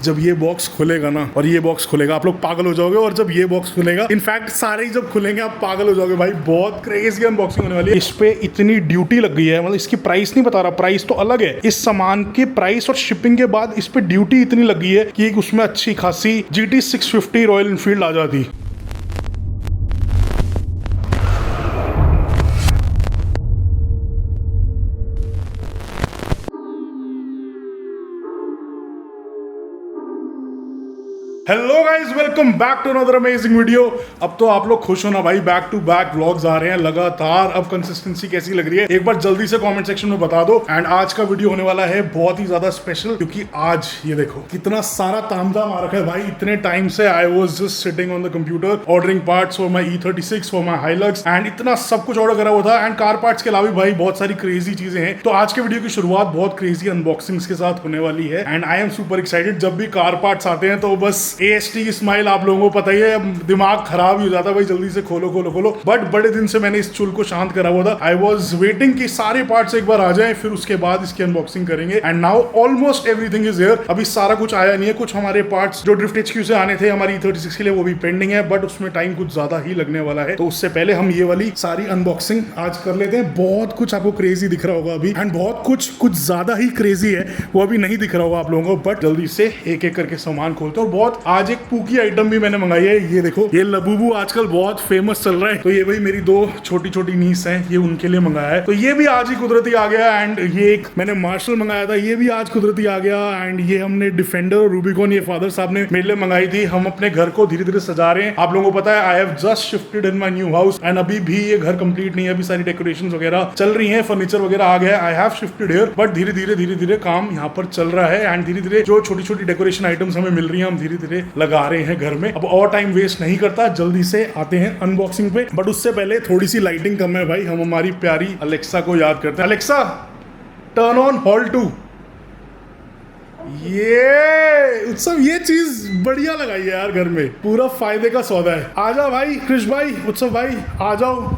जब ये बॉक्स खुलेगा ना और ये बॉक्स खुलेगा आप लोग पागल हो जाओगे, और जब ये बॉक्स खुलेगा इनफैक्ट सारे ही जब खुलेंगे आप पागल हो जाओगे भाई। बहुत क्रेजी अनबॉक्सिंग होने वाली है। इस पे इतनी ड्यूटी लग गई है, मतलब इसकी प्राइस नहीं बता रहा, प्राइस तो अलग है। इस सामान के प्राइस और शिपिंग के बाद इस पे ड्यूटी इतनी लग गई है कि उसमें अच्छी खासी GT 650 रॉयल एनफील्ड आ जाती। Hello guys, welcome back to another amazing video. अब तो आप लोग खुश हो ना भाई, बैक टू बैक व्लॉग्स आ रहे हैं लगातार। अब कंसिस्टेंसी कैसी लग रही है एक बार जल्दी से कमेंट सेक्शन में बता दो। एंड आज का वीडियो होने वाला है बहुत ही ज्यादा स्पेशल, क्योंकि आज ये देखो कितना सारा तामझाम आ रखा है भाई। इतने टाइम से I was just sitting on the computer ordering parts for my E36 for my Hilux, and इतना सब कुछ ऑर्डर करा हुआ था। एंड कार पार्ट्स के अलावा भाई बहुत सारी क्रेजी चीजें हैं। तो आज के वीडियो की शुरुआत बहुत क्रेजी अनबॉक्सिंग्स के साथ होने वाली है। And I am super excited. जब भी कार पार्ट्स आते हैं तो बस AST की स्माइल आप लोगों को पता ही है, दिमाग खराब ही हो जाता है भाई, जल्दी से खोलो खोलो खोलो। बट बड़े दिन से मैंने इस चुल को शांत करा हुआ था। आई वॉज वेटिंग कि सारे पार्ट्स एक बार आ जाएं, फिर उसके बाद इसकी अनबॉक्सिंग करेंगे। And now almost everything is here. अभी सारा कुछ आया नहीं है, कुछ हमारे पार्ट्स जो ड्रिफ्ट HQ से आने थे हमारी E36 के लिए वो भी पेंडिंग है, बट उसमें टाइम कुछ ज्यादा ही लगने वाला है। तो उससे पहले हम ये वाली सारी अनबॉक्सिंग आज कर लेते हैं। बहुत कुछ आपको क्रेजी दिख रहा होगा अभी, एंड बहुत कुछ ज्यादा ही क्रेजी है वो अभी नहीं दिख रहा होगा आप लोगों को। बट जल्दी से एक एक करके सामान खोलते हैं। और बहुत आज एक पूकी आइटम भी मैंने मंगाई है। ये देखो, ये लबूबू आजकल बहुत फेमस चल रहा है। तो ये भाई मेरी दो छोटी छोटी नीस हैं, ये उनके लिए मंगाया है। तो ये भी आज ही कुदरती आ गया। एंड ये एक मैंने मार्शल मंगाया था, ये भी आज कुदरती आ गया। एंड ये हमने डिफेंडर और रूबिकॉन ये फादर साहब ने मेरे लिए मंगाई थी। हम अपने घर को धीरे धीरे सजा रहे हैं। आप लोगों को पता है I have just shifted in my new house, and अभी भी ये घर कंप्लीट नहीं है। अभी सारी डेकोरेशंस वगैरह चल रही हैं, फर्नीचर वगैरह आ गया है। I have shifted here, but धीरे धीरे काम यहाँ पर चल रहा है। एंड धीरे धीरे जो छोटी छोटी डेकोरेशन आइटम्स हमें मिल रही हैं हम धीरे धीरे लगा रहे हैं घर में। अब और टाइम वेस्ट नहीं करता, जल्दी से आते हैं अनबॉक्सिंग पे। बट उससे पहले थोड़ी सी लाइटिंग कम है भाई, हम हमारी प्यारी अलेक्सा को याद करते हैं। Alexa, turn on hall 2। ये उत्सव, ये चीज बढ़िया लगाई है यार, घर में पूरा फायदे का सौदा है। आ जाओ भाई, कृष भाई, उत्सव भाई, आ जाओ।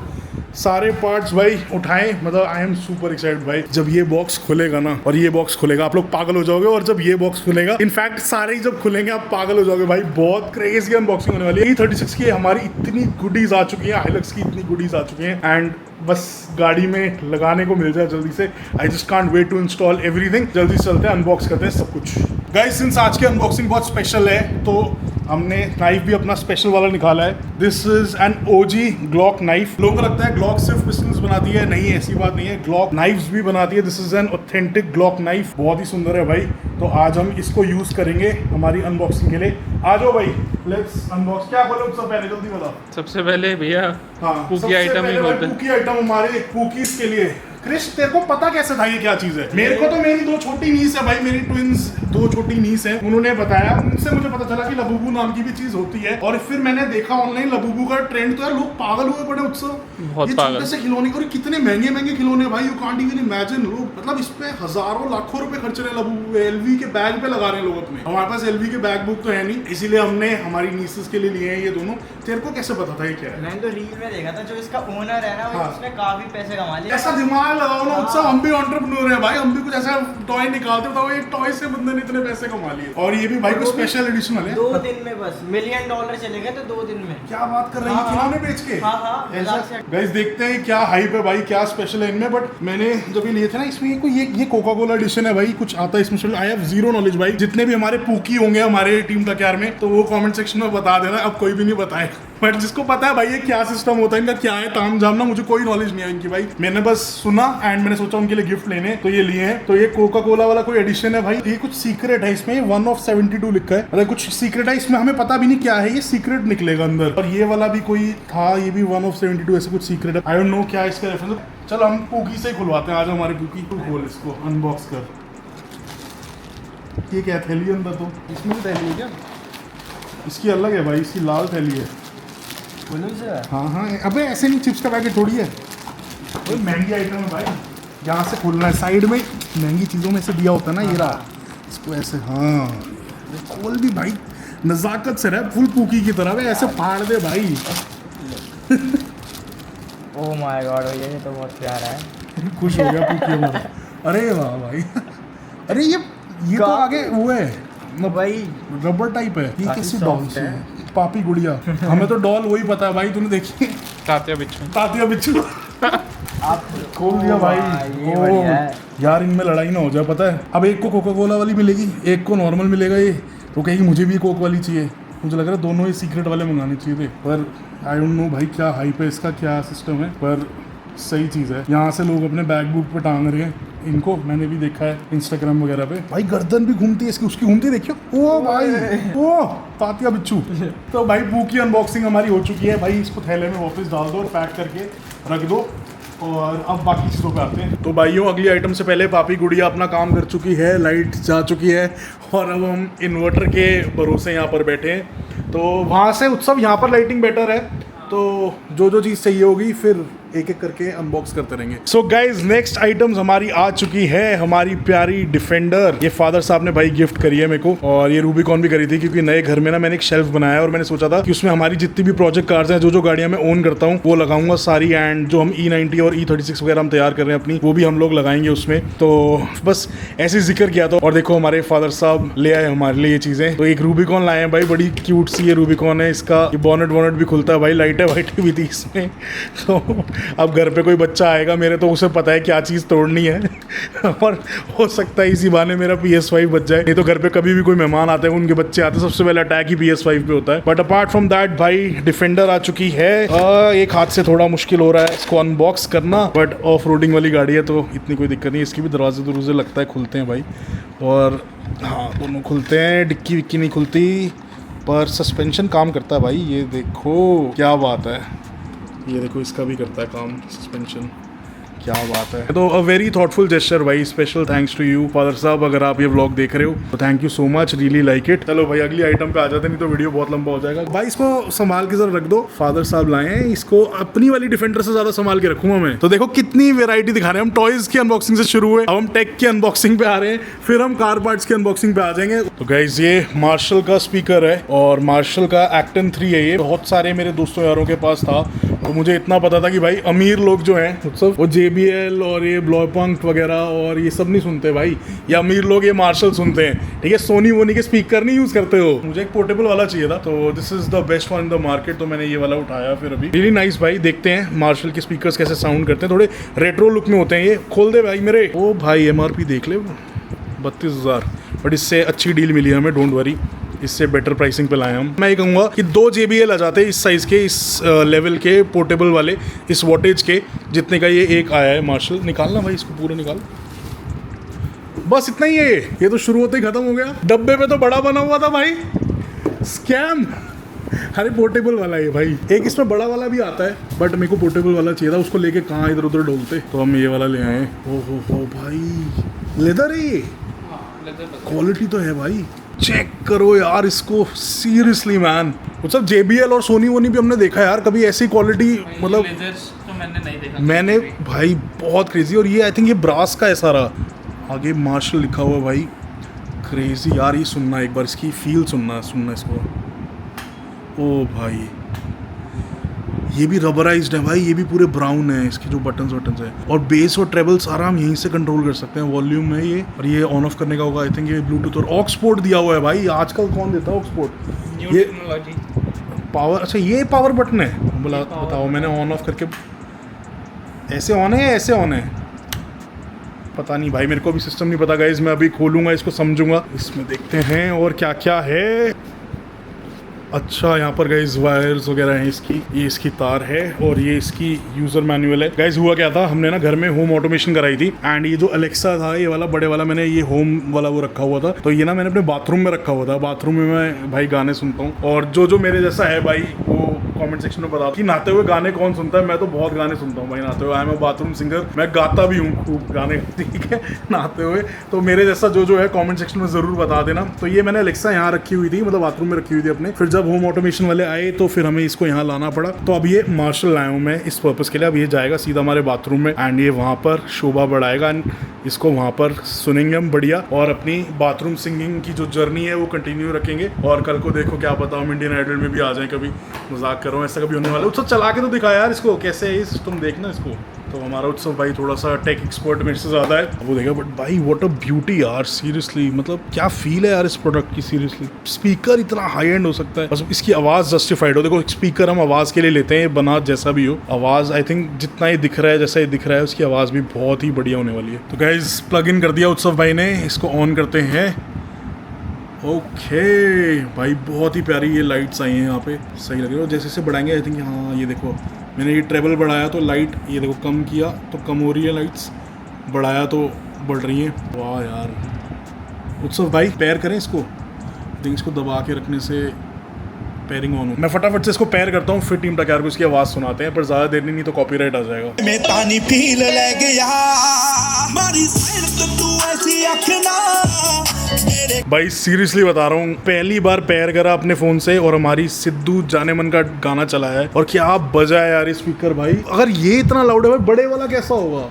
सारे पार्ट्स भाई उठाएं, मतलब आई एम सुपर एक्साइटेड भाई। जब ये बॉक्स खुलेगा ना और ये बॉक्स खुलेगा आप लोग पागल हो जाओगे, और जब ये बॉक्स खुलेगा इनफैक्ट सारे ही जब खुलेंगे आप पागल हो जाओगे भाई। बहुत क्रेजी अनबॉक्सिंग होने वाली है। E36 की हमारी इतनी गुडीज आ चुकी है, हाइलक्स की इतनी गुडीज आ चुकी हैं, एंड बस गाड़ी में लगाने को मिल जाए जल्दी से। I just can't wait to install everything. जल्दी से चलते हैं, अनबॉक्स करते हैं सब कुछ। गाइस, सिंस आज की अनबॉक्सिंग बहुत स्पेशल है तो हमने नाइफ भी अपना स्पेशल वाला निकाला है। This is an OG Glock knife. लोगों को लगता है ग्लॉक सिर्फ पिस्टल्स बनाती है, नहीं ऐसी बात नहीं है, ग्लॉक नाइफ्स भी बनाती है। This is an authentic Glock knife, बहुत ही सुंदर है भाई। तो आज हम इसको यूज करेंगे हमारी अनबॉक्सिंग के लिए। आ जाओ भाई, लेट्स अनबॉक्स। क्या बोलो सबसे पहले, जल्दी बताओ। सबसे पहले भैया पूकी आइटम ही खोलते हैं। पूकी आइटम हमारे पूकीज के लिए। क्रिश, तेरे को पता कैसे था ये क्या चीज है? मेरे को तो मेरी दो छोटी नीस है भाई, मेरी ट्विंस दो छोटी नीस है, उन्होंने बताया, उनसे मुझे पता चला कि लबूबू नाम की भी चीज होती है। और फिर मैंने देखा ऑनलाइन लबूबू का ट्रेंड, तो यार लोग पागल हुए पड़े उत्सव। बहुत ये छोटे से खिलौने, और कितने महंगे महंगे खिलौने भाई, यू कांट इवन इमेजिन। लोग मतलब इस पे हजारों लाखों रुपए खर्च रहे हैं। लबूबू LV के बैग पे लगा रहे हैं लोग अपने। हमारे पास LV के बैग बुक तो है नहीं, इसीलिए हमने हमारी नीसेस के लिए लिए हैं ये दोनों। तेरे को कैसे पता था ये क्या है? मैंने तो रील में देखा था, जो इसका ओनर है ना, उसने काफी पैसे कमा लिए। ऐसा दिमाग लगाओ ना उत्सव, हम भी एंटरप्रेन्योर है भाई, हम भी कुछ ऐसा टॉय निकालते बताओ, एक टॉय से बंदे ने इतने पैसे कमा लिए। और ये भी भाई कोई स्पेशल एडिशन है। 2 दिन में बस $1 मिलियन चले गए, तो 2 दिन में। क्या बात कर रहे हैं, खिलौने बेच के? हाँ। गाइस देखते हैं क्या हाइप है भाई, क्या स्पेशल है इनमें। बट मैंने जब ये लिए थे ना, इसमें कोई ये कोका कोला एडिशन है भाई, कुछ आता है इसमें। आई हैव जीरो नॉलेज भाई। जितने भी हमारे पूकी होंगे हमारे टीम तैयार में, तो वो कमेंट सेक्शन में बता देना। अब कोई भी नहीं बताए, बट जिसको पता है भाई ये क्या सिस्टम होता है, इनका क्या है ताम झाम ना, मुझे कोई नॉलेज नहीं है इनकी भाई। मैंने बस सुना एंड मैंने सोचा उनके लिए गिफ्ट लेने, तो ये लिए हैं। तो ये कोका कोला वाला कोई एडिशन है भाई। ये कुछ सीक्रेट है इसमें, 1 of 72 लिखा है। मतलब कुछ सीक्रेट है इसमें, हमें पता भी नहीं क्या है, ये सीक्रेट निकलेगा अंदर। और ये वाला भी कोई था, ये भी 1 of 72 ऐसे कुछ सीक्रेट है। आई डोंट नो क्या इसका रेफरेंस। चलो हम पूकी से ही खुलवाते हैं। आज हमारे पूकी को खोल, इसको अनबॉक्स कर। ये क्या थैली अंदर? तो इसमें थैली है क्या? इसकी अलग है भाई, इसकी लाल थैली है। हाँ, अबे ऐसे नहीं, चिप्स का पैकेट थोड़ी है। कोई महंगी आइटम है भाई, यहाँ से खोलना है। साइड में महंगी चीज़ों में से दिया होता है ना, ये रहा। इसको ऐसे, हाँ खोल भी भाई, नज़ाकत से रहा, फुल पूकी की तरह ऐसे फाड़ दे भाई। ओह माय गॉड, ये तो बहुत प्यारा है। खुश हो गया पूकी हमारा। अरे वाह भाई। अरे ये तो आगे वो है, भाई रबर टाइप है ये, काफी कैसी soft डॉल है। है पापी गुड़िया। हमें तो डॉल वही पता है भाई, तूने देखी तात्या बिच्छू। तातिया बिच्छू आप खोल दिया भाई। ये ओ, बढ़िया है। यार इनमें लड़ाई ना हो जाए, पता है अब एक को कोका कोला वाली मिलेगी, एक को नॉर्मल मिलेगा, ये तो कहेगी मुझे भी कोक वाली चाहिए। मुझे लग रहा है दोनों ही सीक्रेट वाले मंगाने चाहिए थे, पर आई डोंट नो भाई क्या हाइप है इसका, क्या सिस्टम है, पर सही चीज़ है। यहाँ से लोग अपने बैग बुक पे टांग रहे हैं इनको, मैंने भी देखा है इंस्टाग्राम वगैरह पे। भाई गर्दन भी घूमती है इसकी, उसकी घूमती है, देखियो। ओ भाई ओ तातिया बिच्छू। तो भाई पू की अनबॉक्सिंग हमारी हो चुकी है भाई, इसको थैले में वापस डाल दो और पैक करके रख दो, और अब बाकी चीज़ों पे आते हैं। तो भाइयों अगली आइटम से पहले पापी गुड़िया अपना काम कर चुकी है, लाइट जा चुकी है, और अब हम इन्वर्टर के भरोसे यहाँ पर बैठे हैं। तो वहाँ से उत्सव यहाँ पर लाइटिंग बेटर है, तो जो जो चीज़ चाहिए होगी फिर एक एक करके अनबॉक्स करते रहेंगे। सो गाइज नेक्स्ट आइटम्स हमारी आ चुकी है, हमारी प्यारी डिफेंडर। ये फादर साहब ने भाई गिफ्ट करी है मेरे को, और ये रूबिकॉन भी करी थी, क्योंकि नए घर में ना मैंने एक शेल्फ बनाया और मैंने सोचा था कि उसमें हमारी जितनी भी प्रोजेक्ट कार्स हैं, जो जो गाड़ियां मैं ओन करता हूँ वो लगाऊंगा सारी, एंड जो हम E90 और E36 वगैरह हम तैयार कर रहे हैं अपनी, वो भी हम लोग लगाएंगे उसमें। तो बस ऐसे जिक्र किया था। और देखो हमारे फादर साहब ले आए हमारे लिए ये चीज़ें, तो एक रूबिकॉन लाए हैं भाई, बड़ी क्यूट सी ये रूबिकॉन है, इसका ये बॉनेट वॉनेट भी खुलता है भाई, लाइटें वाइटें भी थी इसमें। तो अब घर पे कोई बच्चा आएगा मेरे, तो उसे पता है क्या चीज़ तोड़नी है और हो सकता है इसी बहाने मेरा PS5 बच जाए। नहीं तो घर पे कभी भी कोई मेहमान आते हैं, उनके बच्चे आते हैं, सबसे पहले अटैक ही PS5 पे होता है। बट अपार्ट फ्रॉम दैट भाई डिफेंडर आ चुकी है। एक हाथ से थोड़ा मुश्किल हो रहा है इसको अनबॉक्स करना, बट ऑफ रोडिंग वाली गाड़ी है तो इतनी कोई दिक्कत नहीं। इसकी भी दरवाजे दरवाजे लगता है खुलते हैं भाई, और हाँ दोनों खुलते हैं, डिक्की विक्की नहीं खुलती, पर सस्पेंशन काम करता है भाई। ये देखो क्या बात है, ये देखो इसका भी करता है काम सस्पेंशन, क्या बात है। तो अ वेरी थॉटफुल जेस्चर भाई, special thanks to you father साहब, अगर आप ये व्लॉग देख रहे हो तो thank you so much, really like it. चलो भाई अगली आइटम पे आ जाते, नहीं तो वीडियो बहुत लंबा हो जाएगा। भाई इसको संभाल के जरा रख दो, फादर साहब लाए हैं, इसको अपनी वाली डिफेंडर से ज्यादा संभाल के रखूंगा मैं। तो देखो कितनी वेरायटी दिखा रहे हैं हम, टॉयज की अनबॉक्सिंग से शुरू हुए, अब हम टेक की अनबॉक्सिंग पे आ रहे हैं, फिर हम कार पार्ट्स की अनबॉक्सिंग पे आ जाएंगे। तो गाइज ये मार्शल का स्पीकर है, और मार्शल का एक्टन 3 है ये। बहुत सारे मेरे दोस्तों यारों के पास था, तो मुझे इतना पता था कि भाई अमीर लोग जो हैं उत्सव, वो JBL और ये ब्लॉपंक वगैरह और ये सब नहीं सुनते भाई, ये अमीर लोग ये मार्शल सुनते हैं, ठीक है। सोनी वोनी के स्पीकर नहीं यूज़ करते हो। मुझे एक पोर्टेबल वाला चाहिए था, तो this is the best one in the market, तो मैंने ये वाला उठाया फिर अभी। रियली नाइस भाई, देखते हैं मार्शल के स्पीकर्स कैसे साउंड करते हैं, थोड़े रेट्रो लुक में होते हैं ये। खोल दे भाई मेरे। ओ भाई MRP देख ले 32,000, बट इससे अच्छी डील मिली हमें, डोंट वरी, इससे बेटर प्राइसिंग पे लाए हम। मैं ये कहूँगा कि 2 JBL आ जाते हैं इस साइज़ के, इस लेवल के पोर्टेबल वाले, इस वोटेज के जितने का ये एक आया है मार्शल। निकालना भाई इसको पूरा निकाल, बस इतना ही है ये तो शुरू होते ही खत्म हो गया। डब्बे पे तो बड़ा बना हुआ था भाई, स्कैम। अरे पोर्टेबल वाला है भाई, एक इसमें बड़ा वाला भी आता है, बट मेरे को पोर्टेबल वाला चाहिए था, उसको लेके कहाँ इधर उधर डोलते, तो हम ये वाला ले आए। हो भाई लेदर है ये, क्वालिटी तो है भाई, चेक करो यार इसको, सीरियसली मैन। वो सब JBL और सोनी वोनी भी हमने देखा यार, कभी ऐसी क्वालिटी मतलब तो मैंने नहीं देखा। मैंने भाई बहुत क्रेजी, और ये आई थिंक ये ब्रास का है सारा, आगे मार्शल लिखा हुआ भाई, क्रेजी यार। ये सुनना एक बार, इसकी फील सुनना इसको। ओ भाई ये भी रबराइज्ड है भाई, ये भी पूरे ब्राउन है, इसके जो बटन्स है, और बेस और ट्रेबल सारा हम यहीं से कंट्रोल कर सकते हैं। वॉल्यूम है ये, और ये ऑन ऑफ करने का होगा आई थिंक, ये ब्लूटूथ और ऑक्स पोर्ट दिया हुआ है भाई। आजकल कौन देता है ऑक्स पोर्ट, ये पावर। अच्छा ये पावर बटन है, बताओ मैंने ऑन ऑफ करके, ऐसे ऑन है या ऐसे ऑन है, पता नहीं भाई, मेरे को भी सिस्टम नहीं पता गाइस। मैं अभी खोलूंगा इसको, समझूंगा। इसमें देखते हैं और क्या क्या है। अच्छा यहाँ पर गाइस वायर्स वगैरह हैं इसकी, ये इसकी तार है, और ये इसकी यूज़र मैनुअल है। गाइस हुआ क्या था, हमने ना घर में होम ऑटोमेशन कराई थी, एंड ये जो अलेक्सा था ये वाला बड़े वाला, मैंने ये होम वाला वो रखा हुआ था, तो ये ना मैंने अपने बाथरूम में रखा हुआ था। बाथरूम में मैं भाई गाने सुनता हूँ, और जो मेरे जैसा है भाई वो कमेंट सेक्शन में बता कि नहाते हुए गाने कौन सुनता है। मैं तो बहुत गाने सुनता हूँ भाई नहाते हुए, I am a bathroom singer, मैं गाता भी हूँ खूब गाने, ठीक है, नहाते हुए। तो मेरे जैसा जो है कमेंट सेक्शन में ज़रूर बता देना। तो ये मैंने अलेक्सा यहाँ रखी हुई थी, मतलब बाथरूम में रखी हुई थी अपने, फिर जब होम ऑटोमेशन वाले आए तो फिर हमें इसको यहाँ लाना पड़ा। तो अब ये मार्शल लाया हूँ मैं इस पर्पज़ के लिए। अब ये जाएगा सीधा हमारे बाथरूम में, एंड ये वहाँ पर शोभा बढ़ाएगा, एंड इसको वहाँ पर सुनेंगे हम बढ़िया, और अपनी बाथरूम सिंगिंग की जो जर्नी है वो कंटिन्यू रखेंगे। और कल को देखो क्या पता हम इंडियन आइडल में भी आ जाएं कभी, मजाक कर रहा हूँ, ऐसा कभी होने वाला है। उसको चला के तो दिखा यार इसको कैसे है, तुम देखना इसको। तो हमारा उत्सव भाई थोड़ा सा टेक एक्सपर्ट मेरे से ज़्यादा है, वो देगा। बट भाई व्हाट अ ब्यूटी यार, सीरियसली मतलब क्या फील है यार इस प्रोडक्ट की। सीरियसली स्पीकर इतना हाई एंड हो सकता है, बस इसकी आवाज़ जस्टिफाइड हो। देखो स्पीकर हम आवाज़ के लिए लेते हैं, बना जैसा भी हो, आवाज़ आई थिंक जितना ही दिख रहा है, जैसा ही दिख रहा है, उसकी आवाज़ भी बहुत ही बढ़िया होने वाली है। तो गाइज प्लग इन कर दिया उत्सव भाई ने, इसको ऑन करते हैं। ओके भाई बहुत ही प्यारी ये लाइट्स आई हैं यहाँ पे, सही लग रही है। जैसे जैसे बढ़ाएंगे आई थिंक, हाँ ये देखो मैंने ये ट्रेबल बढ़ाया तो लाइट, ये देखो कम किया तो कम हो रही है लाइट्स, बढ़ाया तो बढ़ रही हैं। वाह यार उत्सव भाई पैर करें इसको, देखिए इसको दबा के रखने से पैरिंग ऑन हो। मैं फटाफट से इसको पैर करता हूँ, फिर टीम टक्यार को इसकी आवाज़ सुनाते हैं, पर ज़्यादा देर नहीं तो कॉपीराइट आ जाएगा। मैं पानी फील ले गया मारी साइड तो तू ऐसी आँखना मेरे। भाई सीरियसली बता रहा हूँ, पहली बार पैर करा अपने फ़ोन से और हमारी सिद्धू जाने मन का गाना चला है, और क्या बजा है यार स्पीकर भाई। अगर ये इतना लाउड है भाई, बड़े वाला कैसा होगा।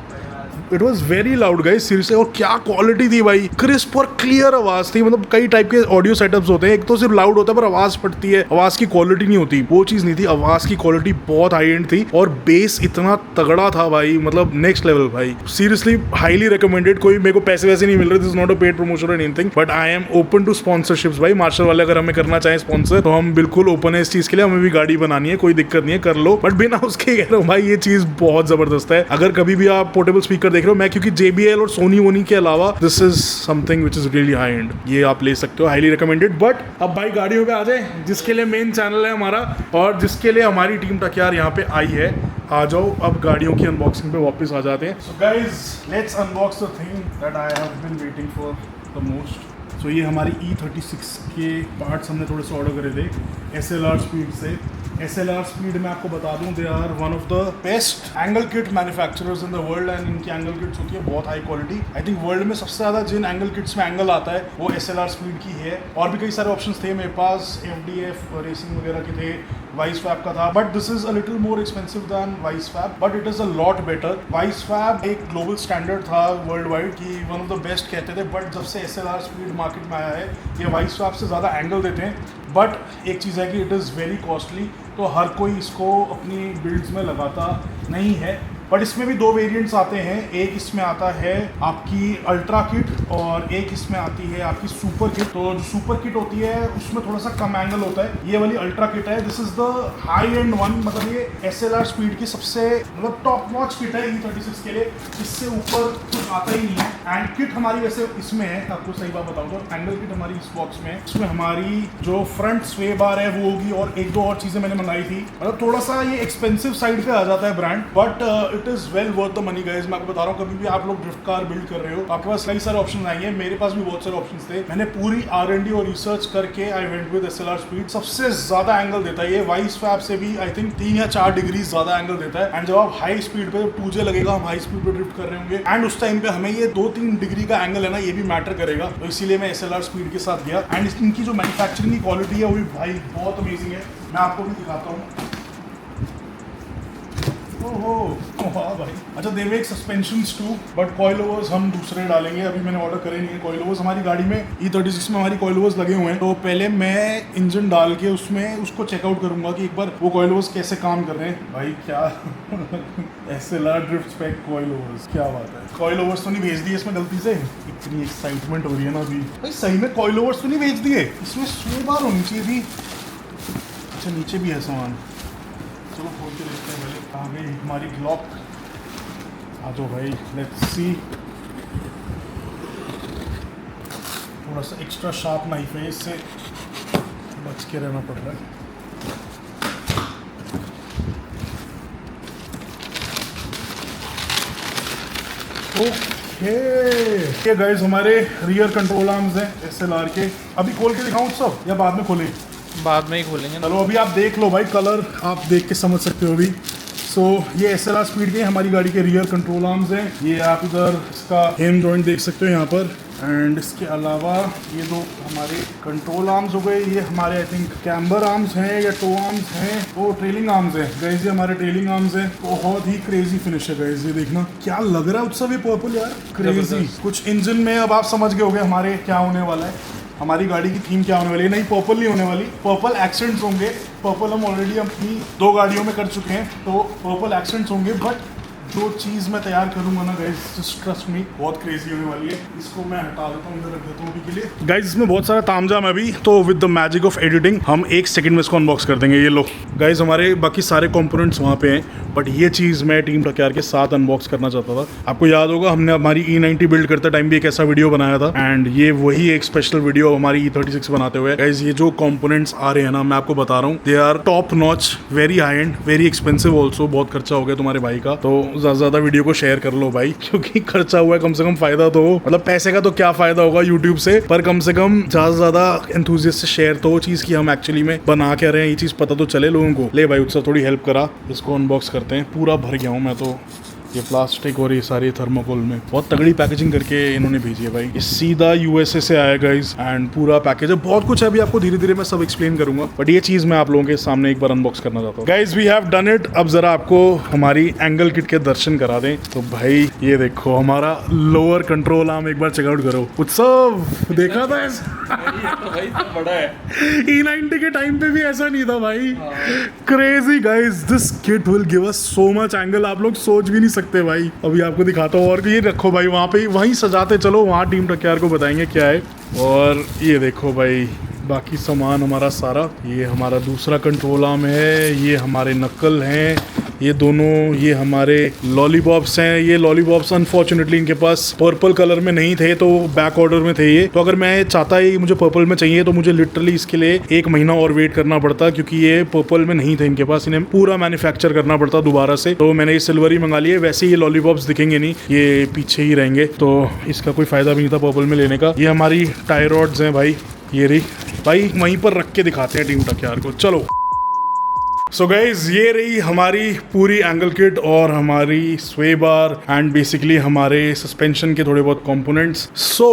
It was very loud guys seriously, और क्या क्वालिटी थी भाई, क्रिस्प और क्लियर आवाज थी। मतलब कई टाइप के ऑडियो सेटअप्स होते हैं, एक तो सिर्फ लाउड होता है पर आवाज फटती है, आवाज की क्वालिटी नहीं होती, वो चीज नहीं थी। आवाज की क्वालिटी बहुत हाई एंड थी और बेस इतना तगड़ा था भाई, मतलब नेक्स्ट लेवल भाई। Seriously highly recommended. कोई मेरे को पैसे वैसे नहीं मिल रहे, this is not a paid promotion और anything, but I am open to sponsorships भाई। मार्शल वाले अगर हमें करना चाहे स्पॉन्सर तो हम बिल्कुल ओपन है इस चीज के लिए। हमें भी गाड़ी बनानी है, कोई दिक्कत नहीं है, कर लो, बट बिना उसके कह रहा हूँ भाई ये चीज बहुत जबरदस्त है। अगर कभी भी आप पोर्टेबल स्पीकर देख रहे हो, मैं क्योंकि JBL और सोनी वोनी के अलावा this is something which is really high and, ये आप ले सकते हो, हाईली रिकमेंडेड। बट अब भाई गाड़ियों पे आ जाए, जिसके लिए मेन चैनल है हमारा और जिसके लिए हमारी टीम टक्यार यहाँ पे आई है। आ जाओ अब गाड़ियों की अनबॉक्सिंग पे वापस आ जाते हैं। So guys let's unbox the thing that I have been waiting for the most. So ये हमारी E36 के पार्ट्स हमने थोड़े से ऑर्डर करे थे SLR स्पीड से। SLR स्पीड में आपको बता दूं, they are one of the best angle kit manufacturers in the world, and इनकी एंगल किट्स होती है बहुत high quality. I think world में सबसे ज़्यादा जिन एंगल किट्स में एंगल आता है वो SLR स्पीड की है। और भी कई सारे ऑप्शंस थे मेरे पास, FDF रेसिंग वगैरह के थे, वाइसफैब का था, but this is a little more expensive than Wisefab, but it is a lot better. Wisefab एक ग्लोबल स्टैंडर्ड था वर्ल्ड वाइड की वन ऑफ द बेस्ट कहते थे, बट जब से SLR स्पीड मार्केट में आया है ये वाइसफैब से ज़्यादा एंगल देते हैं। बट एक चीज़ है कि इट इज़ वेरी कॉस्टली, तो हर कोई इसको अपनी बिल्ड्स में लगाता नहीं है। बट इसमें भी दो वेरिएंट्स आते हैं, एक इसमें आता है आपकी अल्ट्रा किट और एक इसमें आती है आपकी सुपर किट। तो जो सुपर किट होती है उसमें थोड़ा सा कम एंगल होता है, ये वाली अल्ट्रा किट है, this is the high and one, मतलब ये SLR स्पीड की सबसे मतलब टॉप वॉच किट है E36 के लिए, इससे ऊपर कुछ आता ही नहीं है। एंड किट हमारी वैसे इसमें है, आपको सही बात बताऊँ तो एंगल किट हमारी इस बॉक्स में है, इसमें हमारी जो फ्रंट स्वे बार है वो होगी और एक दो और चीज़ें मैंने मंगाई थी। मतलब थोड़ा सा ये एक्सपेंसिव साइड पे आ जाता है brand, but it is well worth the money guys. मैं आपको बता रहा हूँ, कभी भी आप लोग ड्रिफ्ट कार बिल्ड कर रहे हो, आपके पास कई सारे ऑप्शन आएंगे, मेरे पास भी बहुत सारे ऑप्शन थे। मैंने पूरी R&D और रिसर्च करके I went with SLR speed, सबसे ज्यादा एंगल देता है ये, वाइसफैब से भी आई थिंक 3 या 4 डिग्री ज्यादा एंगल देता है। एंड जब आप हाई स्पीड पे 2J लगेगा, हम हाई स्पीड पे ड्रिफ्ट कर रहे होंगे एंड उस टाइम पे हमें ये 2-3 डिग्री का एंगल है ना, ये भी मैटर करेगा, तो इसीलिए मैं SLR स्पीड के साथ गया। एंड इनकी जो मैन्युफैक्चरिंग की क्वालिटी है वो भी भाई बहुत अमेजिंग है, मैं आपको भी दिखाता हूँ। वाह भाई, अच्छा they make suspensions too, but coil overs हम दूसरे डालेंगे, अभी मैंने ऑर्डर करे नहीं है कॉइल ओवर्स। हमारी गाड़ी में E36 में हमारी कॉइल ओवर्स लगे हुए हैं, तो पहले मैं इंजन डाल के उसमें उसको चेकआउट करूंगा कि एक बार वो कॉइल ओवर्स कैसे काम कर रहे हैं। भाई क्या SLR drift spec coil overs, क्या बात है। कॉइल ओवर्स तो नहीं भेज दिए इसमें गलती से, इतनी एक्साइटमेंट हो रही है ना अभी भाई, सही में कॉइल ओवर्स तो नहीं भेज दिए, इसमें 100 बार होनी चाहिए थी। अच्छा नीचे भी है सामान, चलो खोल के देखते हैं पहले। आ गई हमारी ग्लॉक, आ जाओ भाई, लेट्स सी। थोड़ा सा एक्स्ट्रा शार्प नाइफ है, इससे बच के रहना पड़ रहा है। ओके, ये गाइस हमारे रियर कंट्रोल आर्म्स हैं SLR के। अभी खोल के दिखाऊं सब या बाद में खोलें? बाद में ही खोलेंगे। चलो अभी आप देख लो भाई, कलर आप देख के समझ सकते हो अभी। सो ये SLR स्पीड के हमारी गाड़ी के रियर कंट्रोल आर्म्स हैं, ये आप इधर इसका हेम जॉइंट देख सकते हो यहाँ पर। एंड इसके अलावा ये दो हमारे कंट्रोल आर्म्स हो गए, ये हमारे आई थिंक कैम्बर आर्म्स हैं या टो आर्म्स हैं, वो ट्रेलिंग आर्म्स हैं गाइस, ये हमारे ट्रेलिंग आर्म्स हैं। बहुत ही क्रेजी फिनिश है गाइस, ये देखना क्या लग रहा है उत्सव, ये पर्पल यार क्रेजी। कुछ इंजन में अब आप समझ गए होंगे हमारे क्या होने वाला है, हमारी गाड़ी की थीम क्या होने वाली है। नहीं, पर्पल नहीं होने वाली, पर्पल एक्सेंट्स होंगे। पर्पल हम ऑलरेडी अपनी 2 गाड़ियों में कर चुके हैं, तो पर्पल एक्सेंट्स होंगे, बट जो चीज़ मैं तैयार करूंगा ना गाइस, जस्ट ट्रस्ट मी, बहुत क्रेजी होने वाली है। इसको मैं हटा देता हूँ, इधर रख देता हूँ अभी के लिए। गाइस इसमें बहुत सारा तामझाम है अभी, तो with the magic of editing हम 1 सेकंड में इसको अनबॉक्स कर देंगे। ये लो गाइस, हमारे बाकी सारे कंपोनेंट्स वहाँ पे हैं, बट ये चीज़ मैं टीम टकयार के साथ अनबॉक्स करना चाहता था। आपको याद होगा हमने हमारी E90 बिल्ड करते टाइम भी एक ऐसा वीडियो बनाया था, एंड ये वही एक स्पेशल वीडियो हमारी E36 बनाते हुए। गाइस ये जो कंपोनेंट्स आ रहे हैं ना, मैं आपको बता रहा हूँ, they are top notch, very high end, very expensive also. बहुत खर्चा हो गया तुम्हारे भाई का, तो ज़्यादा वीडियो को शेयर कर लो भाई, क्योंकि खर्चा हुआ है, कम से कम फायदा तो हो। मतलब पैसे का तो क्या फायदा होगा यूट्यूब से, पर कम से कम ज़्यादा से ज़्यादा एंथुसियास्ट से शेयर तो चीज़ की हम एक्चुअली में बना के रहे हैं, ये चीज़ पता तो चले लोगों को। ले भाई उत्सव थोड़ी हेल्प करा, इसको अनबॉक्स करते हैं। पूरा भर गया हूँ मैं तो, ये प्लास्टिक और ये सारी थर्मोकोल में बहुत तगड़ी पैकेजिंग करके इन्होंने भेजी है भाई। ये सीधा USA से आया गाइस, एंड पूरा पैकेज है, बहुत कुछ है। अभी आपको धीरे धीरे मैं सब एक्सप्लेन करूंगा, बट ये चीज मैं आप लोगों के सामने एक बार अनबॉक्स करना चाहता हूँ। Guys we have done it. अब जरा आपको हमारी एंगल किट के दर्शन करा दें। तो भाई ये देखो हमारा लोअर कंट्रोल आर्म, एक बार चेकआउट करो। उत्सव देखा था भाई तो बड़ा है। E90 के टाइम पे भी ऐसा नहीं था भाई। Crazy guys, this kit will give us so much angle, आप लोग सोच भी नहीं सकते भाई। अभी आपको दिखाता हूँ। और ये रखो भाई वहाँ पे, वहीं सजाते चलो, वहाँ टीम टकयार को बताएंगे क्या है। और ये देखो भाई बाकी सामान हमारा सारा, ये हमारा दूसरा कंट्रोल आर्म है, ये हमारे नक्कल हैं, ये दोनों, ये हमारे लॉलीपॉप्स हैं। ये लॉलीपॉप्स अनफॉर्चुनेटली इनके पास पर्पल कलर में नहीं थे, तो बैक ऑर्डर में थे ये। तो अगर मैं चाहता ही मुझे पर्पल में चाहिए, तो मुझे लिटरली इसके लिए 1 महीना और वेट करना पड़ता, क्योंकि ये पर्पल में नहीं थे इनके पास, इन्हें पूरा मैन्युफैक्चर करना पड़ता दोबारा से। तो मैंने ये सिल्वर ही मंगा लिए। वैसे ये लॉलीपॉप्स दिखेंगे नहीं, ये पीछे ही रहेंगे, तो इसका कोई फायदा भी नहीं था पर्पल में लेने का। ये हमारी टाई रॉड्स हैं भाई, ये रही भाई, वहीं पर रख के दिखाते हैं टीम टकयार को। चलो सो गाइज, ये रही हमारी पूरी एंगल किट और हमारी स्वे बार एंड बेसिकली हमारे सस्पेंशन के थोड़े बहुत कंपोनेंट्स। सो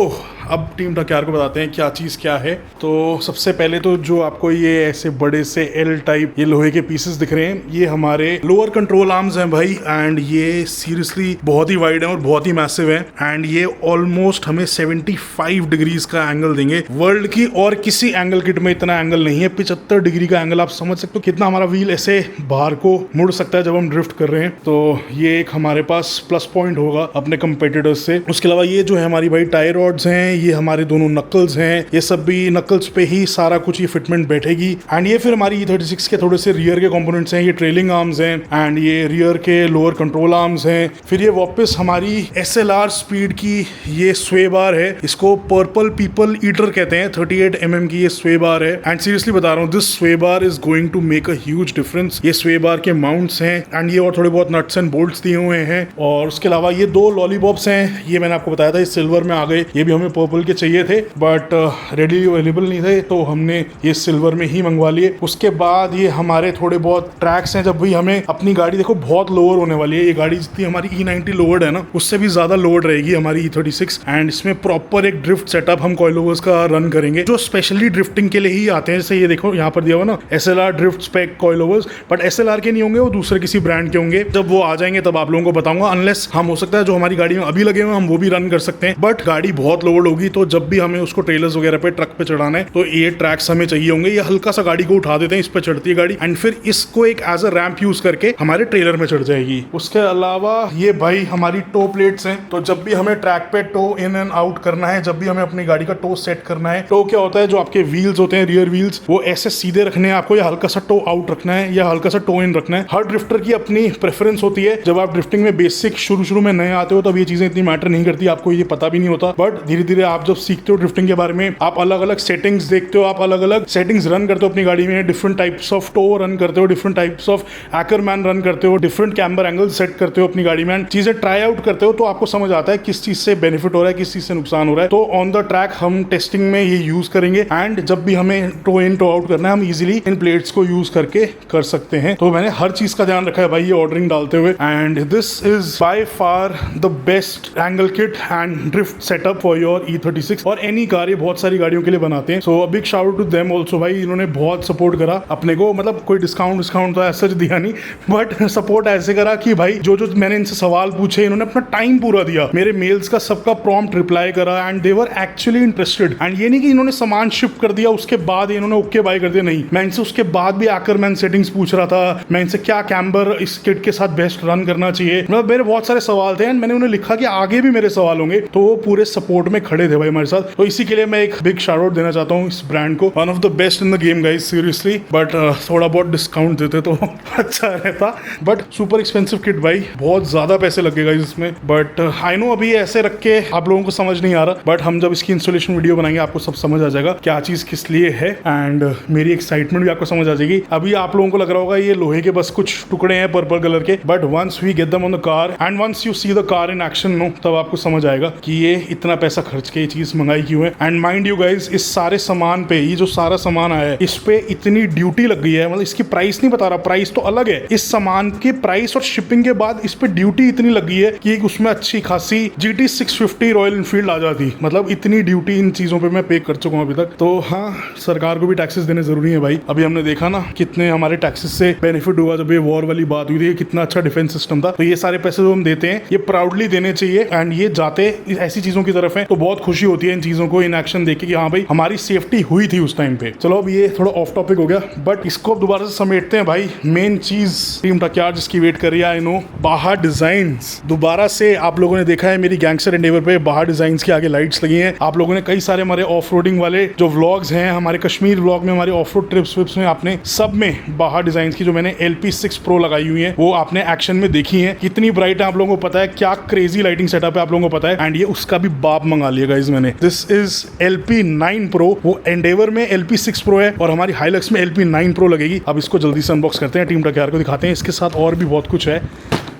अब टीम टकयार को बताते हैं क्या चीज़ क्या है। तो सबसे पहले तो जो आपको ये ऐसे बड़े से L टाइप ये लोहे के पीसेस दिख रहे हैं, ये हमारे लोअर कंट्रोल आर्म्स हैं भाई, एंड ये सीरियसली बहुत ही वाइड है और बहुत ही मैसिव है, एंड ये ऑलमोस्ट हमें 75 डिग्रीज का एंगल देंगे। वर्ल्ड की और किसी एंगल किट में इतना एंगल नहीं है। 75 डिग्री का एंगल, आप समझ सकते हो कितना हमारा व्हील ऐसे बाहर को मुड़ सकता है जब हम ड्रिफ्ट कर रहे हैं। तो ये एक हमारे पास प्लस पॉइंट होगा अपने कंपेटिटर्स से। उसके अलावा ये जो है हमारी भाई टाई रॉड्स हैं, ये हमारे दोनों नकल्स हैं, ये सब भी नकल्स पे ही सारा कुछ ये फिटमेंट बैठेगी। एंड ये फिर हमारी E36 के थोड़े से रियर के कंपोनेंट्स हैं, ये ट्रेलिंग आर्म्स हैं, एंड ये रियर के लोअर कंट्रोल आर्म्स हैं। फिर ये वापस हमारी SLR स्पीड की ये स्वे बार है, इसको पर्पल पीपल ईटर कहते हैं। 38 mm की ये स्वे बार है, एंड सीरियसली बता रहा हूँ, this sway bar is going to make a huge difference. ये स्वे बार के माउंट्स हैं, एंड ये और थोड़े बहुत नट्स एंड बोल्ट्स दिए हुए हैं। और उसके अलावा ये 2 लॉलीपॉप्स हैं, ये मैंने आपको बताया था, ये सिल्वर में आ गए। ये भी हमें पर्पल के चाहिए थे, बट रेडी अवेलेबल नहीं थे, तो हमने ये सिल्वर में ही मंगवा लिए। उसके बाद ये हमारे थोड़े बहुत ट्रैक्स हैं, जब भी हमें अपनी गाड़ी देखो बहुत लोअर होने वाली है। ये गाड़ी जितनी हमारी E90 लोअर्ड है ना, उससे भी ज्यादा लोअर्ड रहेगी हमारी E36, एंड इसमें प्रॉपर एक ड्रिफ्ट सेटअप हम कॉइलोवर्स का रन करेंगे, जो स्पेशली ड्रिफ्टिंग के लिए ही आते हैं। जैसे ये देखो यहाँ पर दिया हुआ ना, SLR drift spec coilovers, but SLR के नहीं होंगे, वो दूसरे किसी ब्रांड के होंगे। जब वो आ जाएंगे तब आप लोगों को बताऊंगा। अनलेस हम, हो सकता है जो हमारी गाड़ी में अभी लगे हुए हम वो भी रन कर सकते हैं, बट गाड़ी बहुत लोड होगी, तो जब भी हमें उसको ट्रेलर्स वगैरह पे, ट्रक पे चढ़ाना है, तो ये ट्रैक्स हमें चाहिए होंगे। ये हल्का सा गाड़ी को उठा देते हैं, इस पे चढ़ती है गाड़ी, एंड फिर इसको एक एज अ रैंप यूज करके हमारे ट्रेलर में चढ़ जाएगी। उसके अलावा ये भाई हमारी टो प्लेट्स हैं, तो जब भी हमें ट्रैक पे टो इन एंड आउट करना है, जब भी हमें अपनी गाड़ी का टो सेट करना है, टो क्या होता है, जो आपके व्हील्स होते हैं, रियर व्हील्स, वो ऐसे सीधे रखने हैं आपको, या हल्का सा टो आउट रखना है, या हल्का सा टो इन रखना है। हर ड्रिफ्टर की अपनी प्रेफरेंस होती है। जब आप ड्रिफ्टिंग में बेसिक शुरू में नए आते हो, तब ये चीजें इतनी मैटर नहीं करती, आपको ये पता भी नहीं होता, बट धीरे धीरे आप जब सीखते हो ड्रिफ्टिंग के बारे में, आप अलग अलग सेटिंग्स देखते हो, आप अलग अलग सेटिंग्स रन करते हो अपनी गाड़ी में, different types of toe run करते हो, different types of Ackermann run करते हो, डिफरेंट कैम्बर एंगल सेट करते हो अपनी गाड़ी में, चीजें ट्राई आउट करते हो, तो आपको समझ आता है किस चीज से बेनिफिट हो रहा है, किस चीज से नुकसान हो रहा है। तो ऑन द ट्रैक हम टेस्टिंग में ये यूज करेंगे, एंड जब भी हमें टो इन टो आउट करना है, हम इजिली इन प्लेट्स को यूज करके कर सकते हैं। तो मैंने हर चीज का ध्यान रखा है भाई ये ऑर्डरिंग डालते हुए, and this is by far the best angle kit and drift setup for your E36 और एनी कार, ये बहुत सारी गाड़ियों के लिए बनाते हैं। So big shout out to them also भाई, इन्होंने बहुत सपोर्ट करा अपने को, मतलब कोई डिस्काउंट तो ऐसा दिया नहीं, बट सपोर्ट ऐसे करा कि भाई जो मैंने इनसे सवाल पूछे, इन्होंने अपना टाइम पूरा दिया, मेरे मेल्स का सबका प्रॉम्प्ट रिप्लाई करा and they were actually interested. And ये नहीं कि इन्होंने सामान शिफ्ट कर दिया उसके बाद इन्होंने ओके बाय कर दिया, नहीं, मैं इनसे उसके बाद भी आकर मैं सेटिंग्स पूछ रहा था, मैं इनसे क्या कैम्बर इस किट के साथ बेस्ट रन करना चाहिए, मतलब मेरे बहुत सारे सवाल थे एंड मैंने उन्हें लिखा कि आगे भी मेरे सवाल होंगे, तो वो पूरे सपोर्ट में खड़े थे भाई हमारे साथ। तो इसी के लिए मैं एक बिग शाउट आउट देना चाहता हूँ इस ब्रांड को, one of the best in the game guys, seriously. But थोड़ा बहुत डिस्काउंट देते तो अच्छा रहता, बट सुपर एक्सपेंसिव किट भाई, बहुत ज्यादा पैसे लगेगा इसमें। बट आई नो अभी ऐसे रख के आप लोगों को समझ नहीं आ रहा, बट हम जब इसकी इंस्टॉलेशन वीडियो बनाएंगे आपको सब समझ आ जाएगा क्या चीज किस लिए है, एंड मेरी एक्साइटमेंट भी आपको समझ आ जाएगी। अभी आप लोगों को लग रहा होगा ये लोहे के बस कुछ टुकड़े हैं पर्पल कलर के, but once we get them on the car and once you see the car in action no, तब आपको समझ आएगा कि ये इतना पैसा खर्च के ये चीज मंगाई क्यों है। एंड माइंड यू गाइज, इस सारे सामान पे, ये जो सारा सामान आया है इस पे इतनी ड्यूटी लग गई है, मतलब इसकी प्राइस नहीं बता रहा, प्राइस तो अलग है, इस सामान के प्राइस और शिपिंग के बाद इस पे ड्यूटी इतनी लग गई है कि उसमें अच्छी खासी GT 650 रॉयल एनफील्ड आ जाती, मतलब इतनी ड्यूटी इन चीजों पे मैं पे कर चुका हूँ अभी तक। तो हाँ, सरकार को भी टैक्सेस देने जरूरी है भाई। अभी हमने देखा ना कितने हमारे टैक्सेस से बेनिफिट हुआ जब ये वॉर वाली बात हुई थी, कितना अच्छा डिफेंस सिस्टम था। तो ये सारे पैसे जो हम देते हैं ये प्राउडली देने चाहिए एंड ये जाते ऐसी चीजों की तरफ है, तो बहुत खुशी होती है इन चीजों को इन एक्शन देख के कि हाँ भाई हमारी सेफ्टी हुई थी उस टाइम पे। चलो अब ये थोड़ा ऑफ टॉपिक हो गया, बट इसको अब दोबारा से समेटते हैं भाई। मेन चीज टीम टकयार जिसकी वेट कर रही है, आई नो, बाहर डिजाइन्स। दोबारा से आप लोगों ने देखा है मेरी गैंगस्टर एंडेवर पे बाहर डिजाइन्स के आगे लाइट्स लगी हैं। आप लोगों ने कई सारे हमारे ऑफ रोडिंग वाले जो व्लॉग्स हैं, हमारे कश्मीर व्लॉग में, हमारे ऑफ रोड ट्रिप्स विप्स में, आपने सब में बाहर डिजाइन्स की जो मैंने LP6 Pro लगाई हुई है वो आपने एक्शन में देखी है। कितनी ब्राइट है आप लोगों को पता है, क्या क्रेजी लाइटिंग सेटअप है आप लोगों को पता है। एंड ये उसका भी बाप मंगा लिया गाइस मैंने। दिस इज LP9 Pro, वो एंडेवर में LP6 Pro है और हमारी हाइलक्स में LP9 Pro लगेगी। अब इसको जल्दी से अनबॉक्स करते हैं, टीम टकयार को दिखाते हैं, इसके साथ और भी बहुत कुछ है।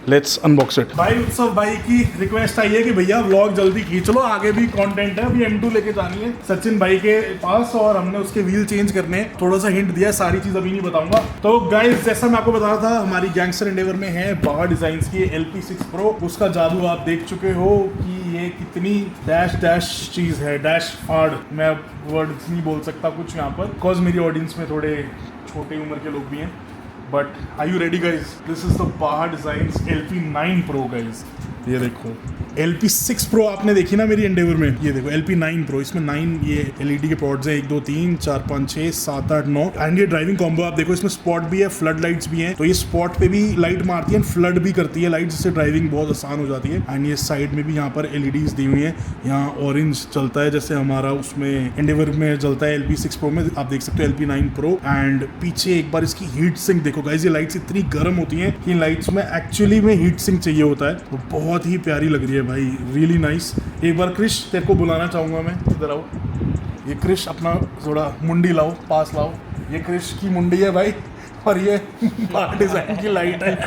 Let's unbox it. भाई उत्सव भाई की रिक्वेस्ट आई है कि भैया व्लॉग जल्दी खींच लो, आगे भी कंटेंट है। अभी M2 लेके जानी है सचिन भाई के पास और हमने उसके व्हील चेंज करने हैं, थोड़ा सा हिंट दिया है, सारी चीज अभी नहीं बताऊंगा। तो गाइस जैसा मैं आपको बता रहा था, हमारी गैंगस्टर एंडेवर में है बाहर डिजाइन्स की LP6 Pro। उसका जादू आप देख चुके हो कि ये कितनी डैश डैश चीज है, डैश हार्ड। मैं वर्ड्स नहीं बोल सकता कुछ यहाँ पर, बिकॉज मेरी ऑडियंस में थोड़े छोटे उम्र के लोग भी हैं। But are you ready guys? This is the बाहर डिजाइन्स LP9 Pro गाइज। ये देखो LP6 Pro आपने देखी ना मेरी एंडेवर में, ये देखो LP9 Pro, इसमें 9 ये LED के पॉड्स हैं, 1 2 3 4 5 6 7 8 9। एंड ये ड्राइविंग कॉम्बो आप देखो, इसमें स्पॉट भी है, फ्लड लाइट्स भी हैं। तो ये स्पॉट पे भी लाइट मारती है, फ्लड भी करती है लाइट, जिससे ड्राइविंग बहुत आसान हो जाती है। एंड ये साइड में भी यहाँ पर LEDs दी हुई है, यहाँ ऑरेंज चलता है जैसे हमारा उसमें एंडेवर में चलता है LP6 Pro में, आप देख सकते हो LP9 Pro। एंड पीछे एक बार इसकी हीट सिंक देखो गाइज, ये लाइट्स इतनी गर्म होती हैं कि लाइट्स में एक्चुअली में हीट सिंक चाहिए होता है, तो बहुत ही प्यारी लग रही है भाई, रियली नाइस। एक बार क्रिश तेरे को बुलाना चाहूंगा मैं, इधर आओ। ये क्रिश अपना थोड़ा मुंडी लाओ, पास लाओ। ये क्रिश की मुंडी है भाई और ये डिजाइन की लाइट है।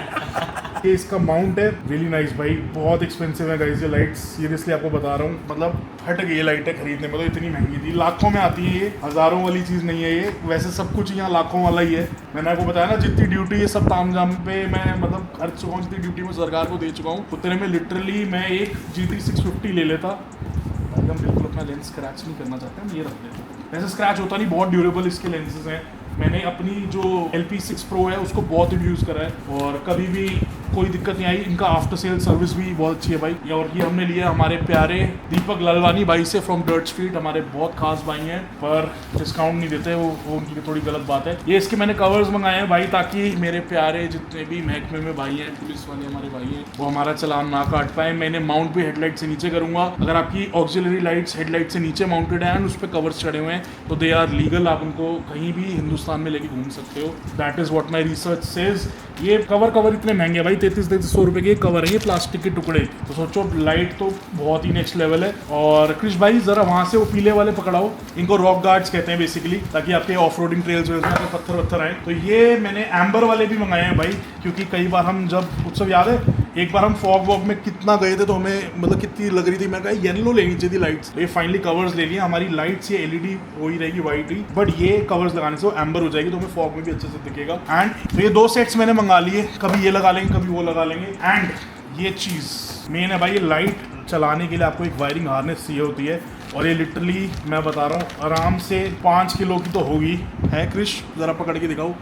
ये इसका माउंट है, रियली नाइस भाई, बहुत एक्सपेंसिव है गाइस ये लाइट्स, सीरियसली आपको बता रहा हूँ, मतलब हट गई ये लाइटें खरीदने में, तो इतनी महंगी थी, लाखों में आती है ये, हजारों वाली चीज़ नहीं है ये। वैसे सब कुछ यहाँ लाखों वाला ही है। मैंने आपको बताया ना जितनी ड्यूटी ये सब तामझाम पे मैं मतलब खर्च चुका हूँ, जितनी ड्यूटी मैं सरकार को दे चुका हूँ, उतने में लिटरली मैं एक GT 650 ले लेता। भाई हम बिल्कुल अपना लेंस स्क्रैच नहीं करना चाहते, हम ये रख देते, वैसे स्क्रैच होता नहीं, बहुत ड्यूरेबल इसके लेंसेज हैं। मैंने अपनी जो LP6 Pro है उसको बहुत यूज़ करा है और कभी भी कोई दिक्कत नहीं आई। इनका आफ्टर सेल सर्विस भी बहुत अच्छी है भाई। और ये हमने लिया हमारे प्यारे दीपक लालवानी भाई से फ्रॉम डर्ट स्ट्रीट, हमारे बहुत खास भाई हैं, पर डिस्काउंट नहीं देते, वो उनकी थोड़ी गलत बात है। ये इसके मैंने कवर्स मंगाए हैं भाई, ताकि मेरे प्यारे जितने भी महकमे में भाई हैं, पुलिस वाले हमारे भाई हैं, वो हमारा चलान ना काट पाए। मैंने माउंट भी हेडलाइट से नीचे करूँगा। अगर आपकी ऑक्सिलरी लाइट्स हेडलाइट से नीचे माउंटेड है एंड उस पर कवर्स चढ़े हुए हैं तो दे आर लीगल, आप उनको कहीं भी हिंदुस्तान में लेके घूम सकते हो। That is what my research says. ये कवर इतने महंगे भाई, 3300 रुपये के कवर है ये, प्लास्टिक के टुकड़े। तो सोचो लाइट तो बहुत ही नेक्स्ट लेवल है। और क्रिश भाई जरा वहाँ से वो पीले वाले पकड़ाओ, इनको रॉक गार्ड्स कहते हैं बेसिकली, ताकि आपके ऑफ रोडिंग ट्रेल्स में पत्थर वत्थर आए। तो ये मैंने एम्बर वाले भी मंगाए हैं भाई, क्योंकि कई बार हम जब उत्सव याद है एक बार हम फॉग वॉक में कितना गए थे, तो हमें मतलब कितनी लग रही थी, मैं कहा येलो लेनी चाहिए थी लाइट्स। तो ये फाइनली कवर्स ले लिए हमारी लाइट्स, ये LED हो ही रहेगी वाइट ही, बट ये कवर्स लगाने से वो एम्बर हो जाएगी, तो हमें फॉग में भी अच्छे से दिखेगा। एंड तो ये 2 सेट्स मैंने मंगा लिए, कभी ये लगा लेंगे कभी वो लगा लेंगे। एंड ये चीज़ मेन है भाई, ये लाइट चलाने के लिए आपको एक वायरिंग हार्नेस चाहिए होती है, और ये लिटरली मैं बता रहा हूँ आराम से 5 किलो की तो होगी है। क्रिश जरा पकड़ के दिखाओ,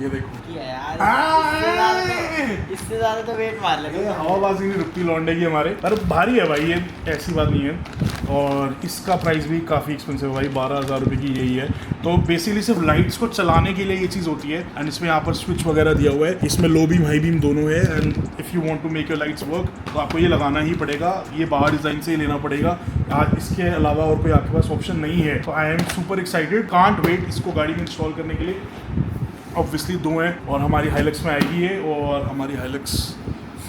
ये देखो इससे ज्यादा तो वेट मार ये लेगा। हवाबाजी नहीं रुकती लौंडे की हमारे, पर भारी है भाई, ये ऐसी बात नहीं है। और इसका प्राइस भी काफ़ी एक्सपेंसिव है भाई, 12,000 रुपये की यही है। तो बेसिकली सिर्फ लाइट्स को चलाने के लिए ये चीज़ होती है। एंड इसमें यहाँ पर स्विच वगैरह दिया हुआ है, इसमें लो बीम हाई बीम दोनों है। And if you want to make your lights work तो आपको ये लगाना ही पड़ेगा, ये बाहर डिज़ाइन से ही लेना पड़ेगा। आज इसके अलावा और कोई आपके पास ऑप्शन नहीं है। तो I am super excited, can't wait इसको गाड़ी में इंस्टॉल करने के लिए। ऑब्वियसली 2 हैं और हमारी हाइलक्स में आएगी ये, और हमारी हाइलक्स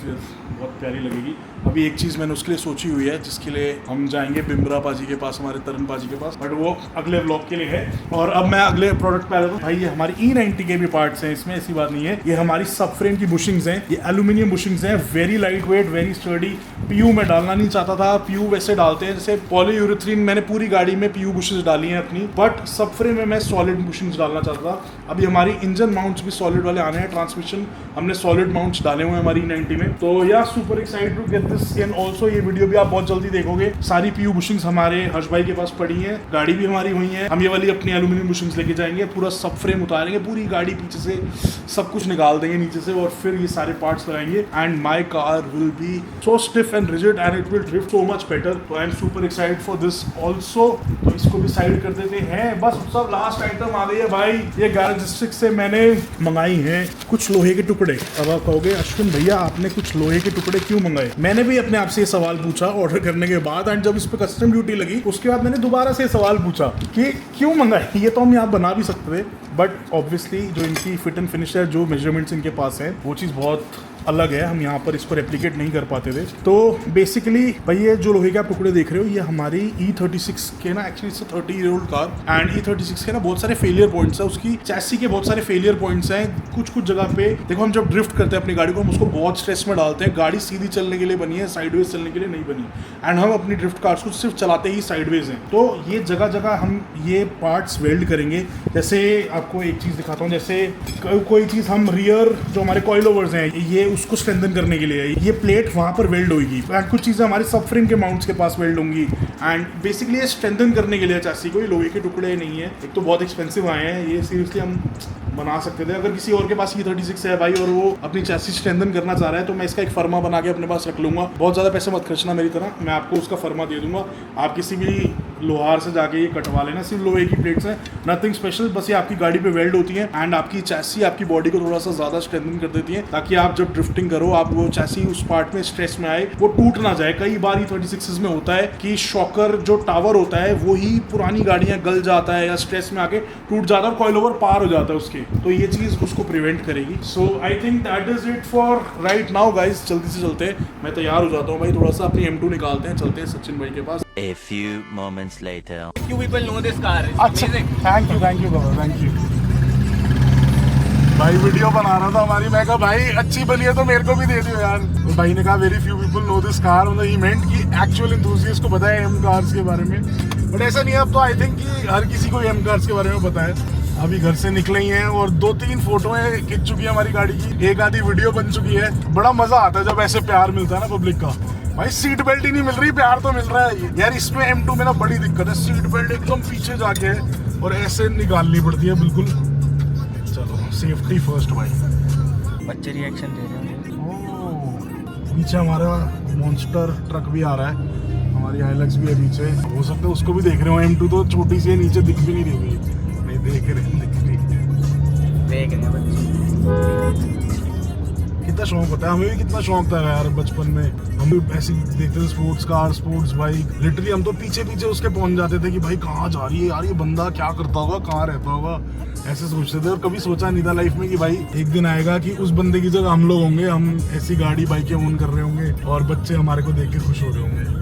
फिर बहुत प्यारी लगेगी। अभी एक चीज़ मैंने उसके लिए सोची हुई है जिसके लिए हम जाएंगे बिम्बरा पाजी के पास, हमारे तरन पाजी के पास, बट वो अगले व्लॉग के लिए है। और अब मैं अगले प्रोडक्ट पे आ जाता हूँ भाई। ये हमारी E90 के भी पार्ट्स हैं इसमें, ऐसी बात नहीं है। ये हमारी सब फ्रेम की बुशिंग्स हैं, ये एल्यूमिनियम बुशिंग्स हैं, very light weight, very sturdy. PU में डालना नहीं चाहता था, पीयू वैसे डालते हैं जैसे पॉलीयूरेथ्रीन, मैंने पूरी गाड़ी में पीयू बुशेस डाली हैं अपनी, बट सब फ्रेम में मैं सॉलिड बुशिंग्स डालना चाहता था। अभी हमारी इंजन माउंट्स भी सॉलिड वाले आने हैं, ट्रांसमिशन हमने सॉलिड माउंट्स डाले हुए हैं हमारी E90 में। तो yeah super excited to get this. And also ये वीडियो भी आप बहुत जल्दी देखोगे। सारी पीयू बुशिंग्स हमारे हर्ष भाई के पास पड़ी हैं, गाड़ी भी हमारी हुई है। हम ये वाली अपनी एल्यूमिनियम बुशिंग्स लेके जाएंगे, पूरा सब फ्रेम उतारेंगे, पूरी गाड़ी पीछे से सब कुछ निकाल देंगे नीचे से, और फिर ये सारे पार्ट्स लगाएंगे। And my car will be so stiff and rigid and it will drift so much better. तो I am super excited for this also. तो इसको भी साइड कर देते हैं। बस सब लास्ट आइटम आ गई है भाई, ये गैरेजिस्टिक से मैंने मंगाई है कुछ लोहे के टुकड़े। अब आप कहोगे अश्विन भैया आपने कुछ लोहे के टुकड़े क्यों मंगाए? मैंने भी अपने आप से ये सवाल पूछा ऑर्डर करने के बाद, एंड जब इस पे कस्टम ड्यूटी लगी उसके बाद मैंने दोबारा से सवाल पूछा कि क्यों मंगाए। ये तो हम यहाँ बना भी सकते थे, बट ऑब्वियसली जो इनकी फिट एंड फिनिश है, जो मेजरमेंट्स इनके पास है, वो चीज़ बहुत अलग है, हम यहाँ पर इसको रेप्लिकेट नहीं कर पाते थे। तो बेसिकली भाई ये जो लोहे के आप टुकड़े देख रहे हो, ये हमारी E36 के ना, actually it's 30-year-old car, and E36 के ना बहुत सारे फेलियर पॉइंट्स है, उसकी चैसी के बहुत सारे फेलियर पॉइंट्स हैं। कुछ जगह पे देखो, हम जब ड्रिफ्ट करते हैं अपनी गाड़ी को, हम उसको बहुत स्ट्रेस में डालते हैं। गाड़ी सीधी चलने के लिए बनी है, साइडवेज चलने के लिए नहीं बनी, एंड हम अपनी ड्रिफ्ट कार्स को सिर्फ चलाते ही साइडवेज हैं। तो ये जगह जगह हम ये पार्ट्स वेल्ड करेंगे। जैसे आपको एक चीज़ दिखाता हूँ, जैसे कोई चीज़ हम रियर जो हमारे कॉइल ओवर्स हैं, ये उसको स्ट्रेंथन करने के लिए ये प्लेट वहाँ पर वेल्ड होगी, एंड कुछ चीज़ें हमारे सब फ्रेम के माउंट्स के पास वेल्ड होंगी। एंड बेसिकली ये स्ट्रेंथन करने के लिए चैसी, कोई लोहे के टुकड़े नहीं है। एक तो बहुत एक्सपेंसिव आए हैं, ये सीरियसली हम बना सकते थे। अगर किसी और के पास E36 है भाई और वो अपनी चैसी स्ट्रेंथन करना चाह रहा है, तो मैं इसका एक फर्मा बना के अपने पास रख लूँगा। बहुत ज़्यादा पैसे मत खर्चना मेरी तरह, मैं आपको उसका फर्मा दे दूँगा। आप किसी भी लोहार से जाके ये कटवा लेना, सिर्फ लोहे की प्लेट्स हैं, नथिंग स्पेशल। बस ये आपकी गाड़ी पे वेल्ड होती है, एंड आपकी चैसी आपकी बॉडी को थोड़ा सा ज़्यादा स्ट्रेंथन कर देती है, ताकि आप जब ड्रिफ्टिंग करो, आप वो चैसी उस पार्ट में स्ट्रेस में आए, वो टूट ना जाए। कई बार E36 में होता है कि शॉकर जो टावर होता है वो ही पुरानी गाड़ियाँ गल जाता है या स्ट्रेस में आके टूट जाता है, कॉइल ओवर पार हो जाता है उसके, तो ये चीज़ उसको प्रिवेंट करेगी। So I think that is it for right now guys. जल्दी से चलते हैं, मैं तैयार हो जाता हूँ भाई, थोड़ा सा अपनी M2 निकालते हैं, चलते हैं सचिन भाई के पास। A few moments later. You people know this car. It's अच्छा, amazing. Thank you Baba, thank you भाई। वीडियो बना रहा था हमारी, मैं कहा भाई अच्छी बनी है तो मेरे को भी दे दियो यार। तो भाई ने कहा very few people know this car, मतलब ही मेंट कि एक्चुअल एंथुसियास्ट को पता है M कार्स के बारे में, बट ऐसा नहीं है। अब तो आई थिंक कि हर किसी को M कार्स के बारे में पता है। अभी घर से निकले ही हैं और 2-3 फोटोएं खिंच चुकी है हमारी गाड़ी की, एक आधी वीडियो बन चुकी है। बड़ा मजा आता है जब ऐसे प्यार मिलता है ना पब्लिक का। भाई सीट बेल्ट ही नहीं मिल रही, प्यार तो मिल रहा है यार। इसमें M2 में ना बड़ी दिक्कत है, सीट बेल्ट एकदम पीछे जाके है और ऐसे निकालनी पड़ती है बिल्कुल। चलो सेफ्टी फर्स्ट भाई। बच्चे रिएक्शन दे रहे हैं। पीछे हमारा मॉन्स्टर ट्रक भी आ रहा है, हमारी हाइलक्स भी है पीछे, हो सकता है उसको भी देख रहे हो। M2 तो छोटी सी है, नीचे दिख भी नहीं रही हुई, नहीं देख रहे हैं बच्चे। कितना शौक होता है, हमें भी कितना शौक था यार बचपन में। हम भी ऐसे देखते थे sports car, sports bike, literally हम तो पीछे पीछे उसके पहुंच जाते थे कि भाई कहाँ जा रही है यार ये बंदा, क्या करता होगा, कहाँ रहता होगा, ऐसे सोचते थे। और कभी सोचा नहीं था लाइफ में कि भाई एक दिन आएगा कि उस बंदे की जगह हम लोग होंगे, हम ऐसी गाड़ी बाइकें ओन कर रहे होंगे और बच्चे हमारे को देख के खुश हो रहे होंगे।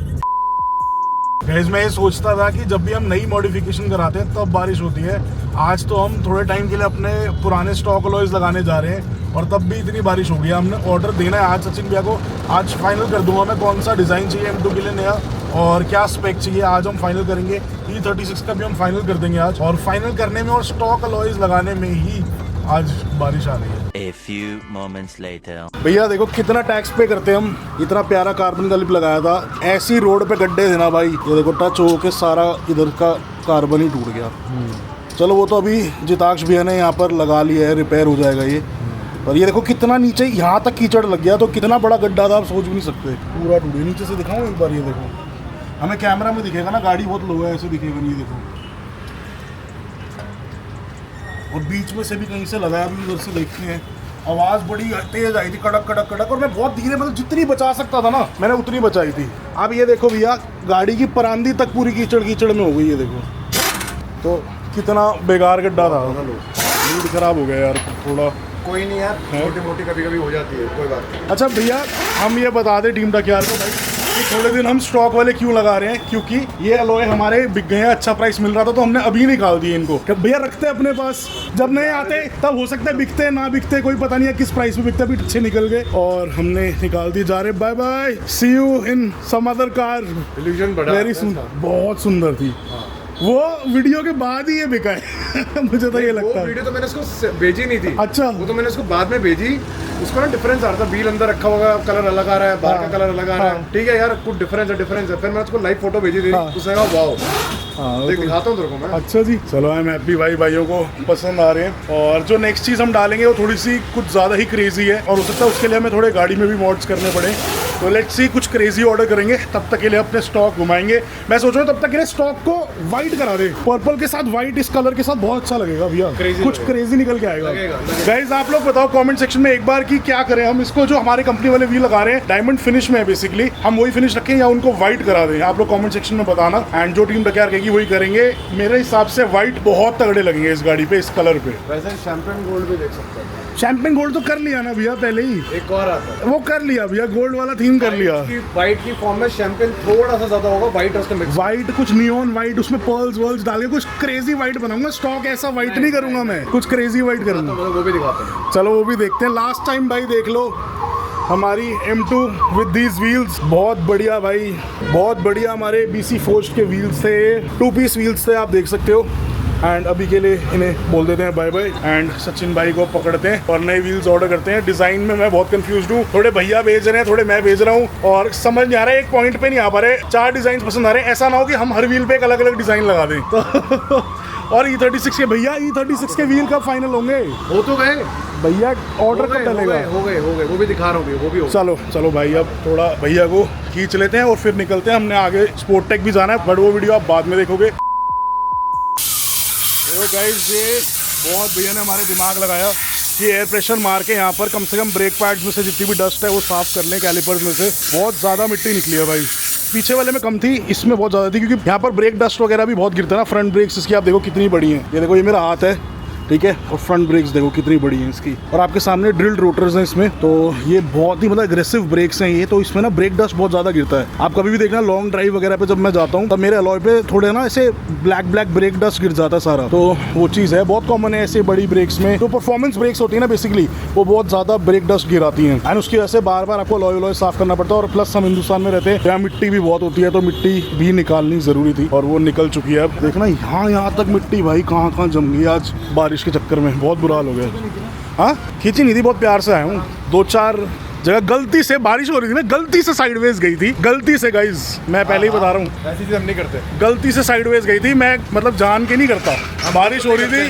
गाइस मैं ये सोचता था कि जब भी हम नई मॉडिफिकेशन कराते हैं तब बारिश होती है। आज तो हम थोड़े टाइम के लिए अपने पुराने स्टॉक अलॉयज लगाने जा रहे हैं और तब भी इतनी बारिश हो गई। हमने ऑर्डर देना है आज सचिन भैया को, आज फाइनल कर दूंगा मैं कौन सा डिज़ाइन चाहिए M2 के लिए नया और क्या स्पेक चाहिए, आज हम फाइनल करेंगे। E36 का भी हम फाइनल कर देंगे आज, और फाइनल करने में और स्टॉक अलॉयज लगाने में ही आज बारिश आ रही है। A few moments later. भैया देखो कितना टैक्स पे करते हैं हम। इतना प्यारा कार्बन का लिप लगाया था, ऐसी रोड पे गड्ढे थे ना भाई, ये देखो टच हो के सारा इधर का कार्बन ही टूट गया। चलो वो तो अभी जिताक्ष भैया ने यहाँ पर लगा लिया है, रिपेयर हो जाएगा ये। पर ये देखो कितना नीचे यहाँ तक कीचड़ लग गया, तो कितना बड़ा गड्ढा था आप सोच भी नहीं सकते। पूरा टूटे, नीचे से दिखाऊं एक बार, ये देखो हमें कैमरा में दिखेगा ना, गाड़ी बहुत लो है, ऐसे दिखेगा नहीं, ये देखो। और बीच में से भी कहीं से लगा है, अभी उधर से देखते हैं। आवाज़ बड़ी तेज आई थी, कड़क कड़क कड़क, और मैं बहुत धीरे, मतलब जितनी बचा सकता था ना मैंने उतनी बचाई थी। अब ये देखो भैया, गाड़ी की परांदी तक पूरी कीचड़ कीचड़ में हो गई, ये देखो। तो कितना बेकार गड्ढा था, मूड खराब हो गया यार थोड़ा। कोई नहीं यार, छोटी मोटी कभी कभी हो जाती है, कोई बात नहीं। अच्छा भैया, हम ये बता दें टीम डकयार को भाई कि थोड़े दिन हम स्टॉक वाले क्यों लगा रहे हैं, क्योंकि ये अलॉय हमारे बिक गए हैं, अच्छा प्राइस मिल रहा था तो हमने अभी निकाल दिए इनको। भैया रखते हैं अपने पास, जब नए आते तब हो सकता है बिकते ना बिकते, कोई पता नहीं है किस प्राइस में बिकते, अभी अच्छे निकल गए और हमने निकाल दिए। जा रहे bye bye, see you in some other car. Illusion बड़ा वेरी सुंदर, बहुत सुंदर थी वो। वीडियो के बाद ही ये बिका है मुझे तो ये लगता है। वीडियो तो मैंने उसको भेजी नहीं थी। अच्छा। वो तो मैंने उसको बाद में भेजी। उसको ना डिफरेंस आ रहा था, व्हील अंदर रखा होगा, कलर अलग आ रहा है, बाहर का कलर अलग आ रहा है। ठीक है यार, कुछ डिफरेंस है। फिर मैंने उसको लाइव फोटो भेजी थी, उसने कहा वाओ। देख दिखाता हूँ तेरे को मैं। अच्छा जी, चलो आई एम हैप्पी भाई, भाइयों को पसंद आ रहे हैं। और जो नेक्स्ट चीज़ हम डालेंगे वो थोड़ी सी कुछ ज़्यादा ही क्रेजी है, और हो सकता है उसके लिए हमें थोड़े गाड़ी में भी मॉड्स करने पड़े। तो लेट्स सी, कुछ क्रेजी ऑर्डर करेंगे, तब तक के लिए अपने स्टॉक घुमाएंगे। मैं सोच रहा हूँ तब तक के लिए स्टॉक को वाइट करा दे, पर्पल के साथ वाइट, इस कलर के साथ बहुत अच्छा लगेगा भैया, कुछ क्रेजी निकल के आएगा। गाइज आप लोग बताओ कमेंट सेक्शन में एक बार कि क्या करें हम इसको, जो हमारे कंपनी वाले व्हील लगा रहे हैं डायमंड फिनिश में है बेसिकली, हम वही फिनिश रखें या उनको व्हाइट करा दें। आप लोग कमेंट सेक्शन में बताना, एंड जो टीम डकयार कहेगी वही करेंगे। मेरे हिसाब से व्हाइट बहुत तगड़े लगेंगे इस गाड़ी पे, इस कलर पे। वैसे शैंपेन गोल्ड भी देख सकते हैं। शैंपेन गोल्ड तो कर लिया ना भैया पहले ही, एक और आता है वो कर लिया भैया, गोल्ड वाला थीम कर लिया। व्हाइट की फॉर्म में शैंपेन थोड़ा सा ज्यादा होगा, व्हाइट उसका मिक्स। व्हाइट, कुछ नियॉन व्हाइट, उसमें पर्ल्स वर्ल्स डाल के कुछ क्रेजी व्हाइट बनाऊंगा। स्टॉक ऐसा व्हाइट नहीं करूंगा मैं, कुछ क्रेजी व्हाइट करूंगा। तो वो भी दिखाते हैं। चलो वो भी देखते हैं। लास्ट टाइम भाई देख लो हमारी M2 विद दीज व्हील्स, बहुत बढ़िया भाई, बहुत बढ़िया। हमारे BC फोर्ज के व्हील्स थे, 2 पीस व्हील्स थे, आप देख सकते हो। एंड अभी के लिए इन्हें बोल देते हैं बाय बाय, एंड सचिन भाई को पकड़ते हैं और नए व्हील्स ऑर्डर करते हैं। डिजाइन में मैं बहुत कंफ्यूज हूँ, थोड़े भैया भेज रहे हैं, थोड़े मैं भेज रहा हूँ, और समझ नहीं आ रहा है, एक पॉइंट पे नहीं आ पा रहे। 4 डिजाइन पसंद आ रहे हैं, ऐसा ना हो कि हम हर व्हील पे एक अलग अलग डिजाइन लगा दें। तो और E36 के भैया, E36 के व्हील कब फाइनल होंगे? हो तो गए भैया, ऑर्डर कब डलेगा? हो गए वो भी दिखा रहा हूँ, वो भी हो। चलो चलो भाई, अब थोड़ा भैया को खींच लेते हैं और फिर निकलते हैं। हमने आगे स्पोर्ट टेक भी जाना है, बट वो वीडियो आप बाद में देखोगे। गाइस, ये बहुत भैया ने हमारे दिमाग लगाया कि एयर प्रेशर मार के यहाँ पर कम से कम ब्रेक पैड्स में से जितनी भी डस्ट है वो साफ कर लें। कैलिपर्स में से बहुत ज़्यादा मिट्टी निकली है भाई, पीछे वाले में कम थी, इसमें बहुत ज़्यादा थी, क्योंकि यहाँ पर ब्रेक डस्ट वगैरह भी बहुत गिरता है ना। फ्रंट ब्रेक्स इसकी आप देखो कितनी बड़ी हैं, ये देखो ये मेरा हाथ है, ठीक है, और फ्रंट ब्रेक्स देखो कितनी बड़ी हैं इसकी, और आपके सामने ड्रिल्ड रोटर्स हैं इसमें। तो ये बहुत ही मतलब एग्रेसिव ब्रेक्स हैं ये, तो इसमें ना ब्रेक डस्ट बहुत ज़्यादा गिरता है। आप कभी भी देखना लॉन्ग ड्राइव वगैरह पे जब मैं जाता हूँ तब मेरे अलॉय पे थोड़े ना ऐसे ब्लैक ब्रेक डस्ट गिर जाता है सारा। तो वो चीज़ है, बहुत कॉमन है ऐसे बड़ी ब्रेक्स में। जो परफॉर्मेंस ब्रेक्स होती है ना बेसिकली, वो बहुत ज़्यादा ब्रेक डस्ट गिराती हैं, एंड उसकी वजह से बार बार आपको अलॉय साफ करना पड़ता है। और प्लस हम हिंदुस्तान में रहते हैं, यहाँ मिट्टी भी बहुत होती है, तो मिट्टी भी निकालनी ज़रूरी थी, और वो निकल चुकी है। अब देखना यहाँ तक मिट्टी भाई कहाँ जम गई आज बारिश के चक्कर में, बहुत बुरा हाल हो गया। हाँ, खींची नहीं थी, बहुत प्यार से आया हूँ। 2-4 जगह गलती से, बारिश हो रही थी ना, गलती से साइडवेज गई थी, गलती से गाइज, मैं पहले ही बता रहा हूँ, ऐसी चीज हम नहीं करते। गलती से साइडवेज गई थी, मैं मतलब जान के नहीं करता। बारिश हो रही थी,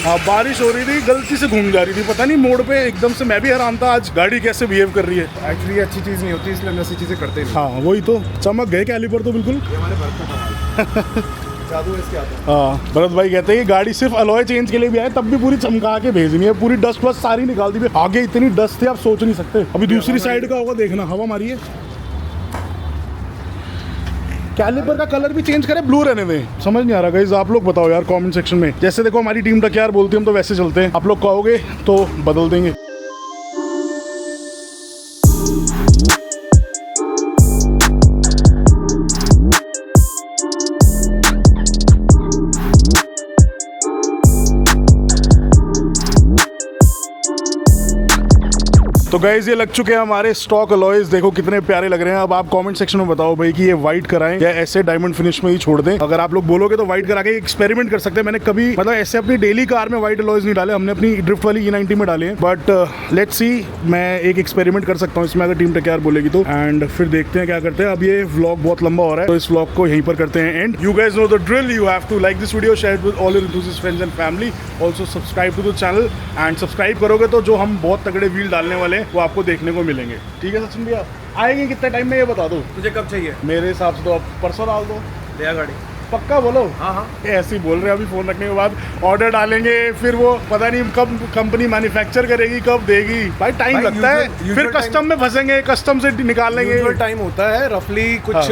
हाँ बारिश हो रही थी, गलती से घूम जा रही थी, पता नहीं मोड़ पे एकदम से। मैं भी हैरान था आज गाड़ी कैसे बिहेव कर रही है। एक्चुअली अच्छी चीज नहीं होती, इसलिए हम ऐसी चीजें करते नहीं। हाँ वही तो, चमक गए कैलिपर तो बिल्कुल। हमारे भारत का कमाल जादू है इसके हाथ। हाँ, भरत भाई कहते हैं कि गाड़ी सिर्फ अलॉय चेंज के लिए भी आए, तब भी पूरी चमका के भेजनी है, पूरी डस्ट वस्ट सारी निकाल दी। आगे इतनी डस्ट थी आप सोच नहीं सकते। अभी दूसरी साइड का होगा, देखना हवा मारिए। कैलिपर का कलर भी चेंज करें, ब्लू रहने दें, समझ नहीं आ रहा गाइस। आप लोग बताओ यार कमेंट सेक्शन में। जैसे देखो हमारी टीम डकयार बोलती है, हम तो वैसे चलते हैं, आप लोग कहोगे तो बदल देंगे। तो गाइस ये लग चुके हैं हमारे स्टॉक अलॉयज, देखो कितने प्यारे लग रहे हैं। अब आप कमेंट सेक्शन में बताओ भाई कि ये व्हाइट कराएं या ऐसे डायमंड फिनिश में ही छोड़ दें। अगर आप लोग बोलोगे तो व्हाइट करा के एक्सपेरिमेंट कर सकते हैं। मैंने कभी मतलब ऐसे अपनी डेली कार में व्हाइट अलॉयज नहीं डाले, हमने अपनी ड्रिफ्ट वाली E90 में डाले हैं। बट लेट्स सी, मैं एक एक्सपेरिमेंट कर सकता हूँ इसमें अगर टीम टेक बोलेगी तो, एंड फिर देखते हैं क्या करते हैं। अब ये व्लॉग बहुत लंबा हो रहा है तो इस व्लॉग को यहीं पर करते हैं end. You guys know the drill, you have to like this video, share it with all your enthusiast friends and family, also subscribe to the channel. And subscribe करोगे तो जो हम बहुत तगड़े व्हील डालने वाले हैं वो आपको देखने को मिलेंगे। ठीक है सचिन भैया, आएंगे कितने टाइम में ये बता दो। तुझे कब चाहिए? मेरे हिसाब से तो आप परसों डाल दो। ले गाड़ी। पक्का बोलो। हाँ। ऐसे ही बोल रहे हैं, अभी फोन रखने के बाद ऑर्डर डालेंगे, फिर वो पता नहीं कब कंपनी मैन्युफैक्चर करेगी, कब देगी। भाई टाइम लगता है, फिर कस्टम में फंसेंगे, कस्टम से निकाल लेंगे। टाइम होता है रफली कुछ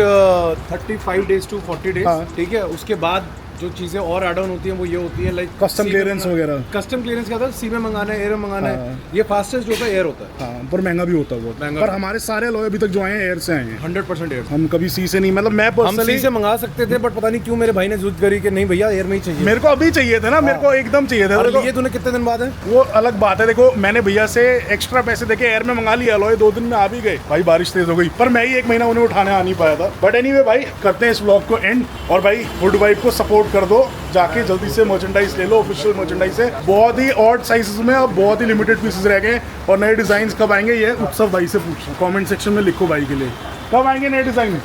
35 डेज टू 40 डेज। ठीक है, उसके बाद जो चीजें और ऐड ऑन होती हैं वो ये होती है लाइक कस्टम क्लियरेंस वगैरह। कस्टम क्लियरेंस क्या होता है? सी में मंगाना है, एयर में मंगाना है। ये फास्टेस्ट जो होता है एयर होता है। हाँ, पर महंगा भी होता है बहुत। महंगा। पर हमारे सारे अलॉय अभी तक जो आए हैं एयर से आए हैं। 100% एयर। हम कभी सी से नहीं, मतलब मैं हम पर्सनली सी से मंगा सकते थे बट पता नहीं क्यों मेरे भाई ने जिद करी कि नहीं भैया एयर में ही चाहिए। मेरे को अभी चाहिए थे ना, मेरे को एकदम चाहिए था। और ये तूने कितने दिन बाद है? वो अलग बात है। देखो मैंने भैया से एक्स्ट्रा पैसे देके एयर में मंगा लिया, अलॉय 2 दिन में आ भी गए। भाई बारिश तेज हो गई, पर मैं ही 1 महीना उन्हें उठाने आ नहीं पाया था। बट एनीवे भाई, करते हैं इस व्लॉग को एंड। और भाई हुड वाइब को सपोर्ट कर दो, जाके जल्दी से मर्चेंडाइज ले लो। ऑफिशियल मर्चेंडाइज है, बहुत ही ऑड साइजेस में, अब बहुत ही लिमिटेड पीसेस रह गए। और नए डिजाइन कब आएंगे ये उत्सव भाई से पूछो, कमेंट सेक्शन में लिखो भाई के लिए कब आएंगे नए डिजाइन।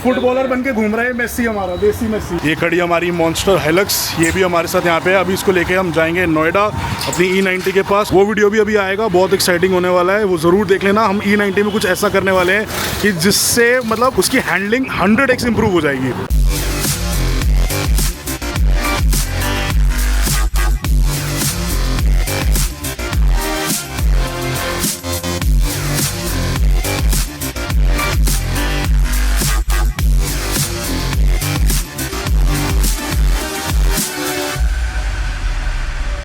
फुटबॉलर बन के घूम रहे हैं मेसी, हमारा देसी मेसी। ये खड़ी हमारी मॉन्स्टर हेलक्स, ये भी हमारे साथ यहाँ पे है। अभी इसको लेके हम जाएंगे नोएडा अपनी E90 के पास। वो वीडियो भी अभी आएगा, बहुत एक्साइटिंग होने वाला है, वो जरूर देख लेना। हम E90 में कुछ ऐसा करने वाले हैं कि जिससे मतलब उसकी हैंडलिंग 100x इंप्रूव हो जाएगी।